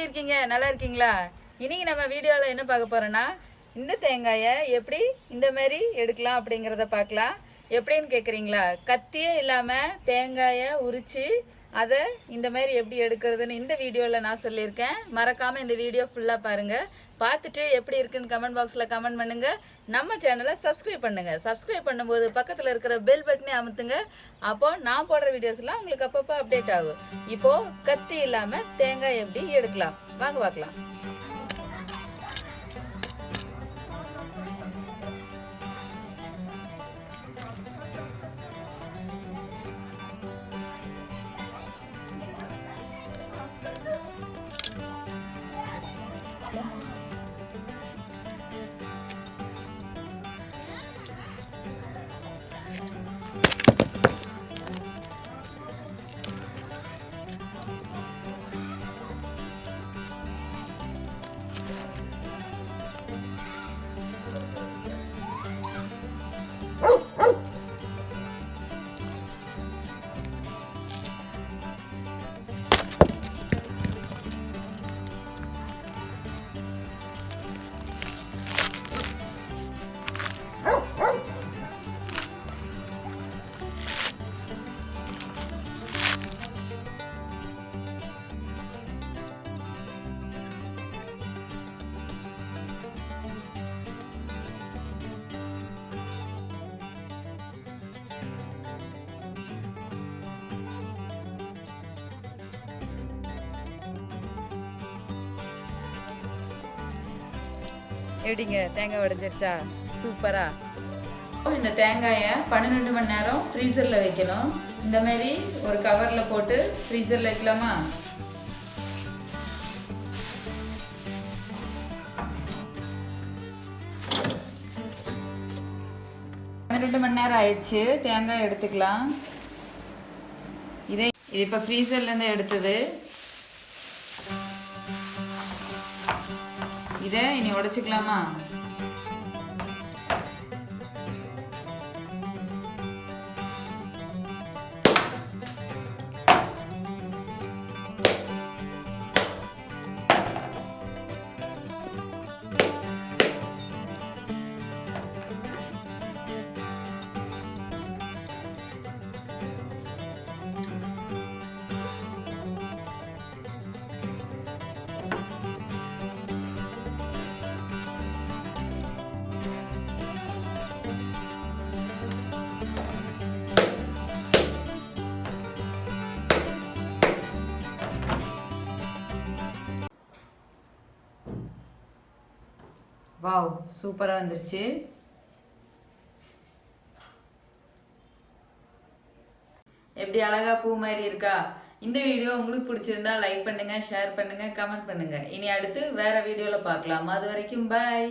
இருக்கீங்க? நல்லா இருக்கீங்களா? இன்னைக்கு நம்ம வீடியோவில் என்ன பார்க்க போறோம்னா, இந்த தேங்காயை எப்படி இந்த மாதிரி எடுக்கலாம் அப்படிங்கிறத பார்க்கலாம். எப்படின்னு கேட்குறீங்களா? கத்தியே இல்லாமல் தேங்காயை உரித்து அதை இந்த மாதிரி எப்படி எடுக்கிறதுன்னு இந்த வீடியோவில் நான் சொல்லியிருக்கேன். மறக்காமல் இந்த வீடியோ ஃபுல்லாக பாருங்கள். பார்த்துட்டு எப்படி இருக்குன்னு கமெண்ட் பாக்ஸில் கமெண்ட் பண்ணுங்கள். நம்ம சேனலை சப்ஸ்கிரைப் பண்ணுங்கள். சப்ஸ்கிரைப் பண்ணும்போது பக்கத்தில் இருக்கிற பெல் பட்டனே அமுத்துங்க. அப்போது நான் போடுற வீடியோஸ்லாம் உங்களுக்கு அப்பப்போ அப்டேட் ஆகும். இப்போது கத்தி இல்லாமல் தேங்காய் எப்படி எடுக்கலாம் வாங்க பார்க்கலாம். எப்படிங்க தேங்காய் உடைஞ்சிருச்சா? சூப்பரா. இந்த தேங்காயை 12 மணி நேரம் ஃப்ரீசரில் வைக்கணும். இந்த மாதிரி ஒரு கவரில் போட்டு ஃப்ரீசரில் வைக்கலாமா? பன்னிரெண்டு மணி நேரம் ஆயிடுச்சு. தேங்காய் எடுத்துக்கலாம். இது இப்போ ஃப்ரீசர்லேருந்து எடுத்தது. இதை இனி உடைச்சிக்கலாமா? வாவ், சூப்பராக வந்துருச்சு. எப்படி அழகா பூ மாதிரி இருக்கா? இந்த வீடியோ உங்களுக்கு பிடிச்சிருந்தா லைக் பண்ணுங்க, ஷேர் பண்ணுங்க, கமெண்ட் பண்ணுங்க. இனி அடுத்து வேற வீடியோல பார்க்கலாம். அது வரைக்கும் பாய்.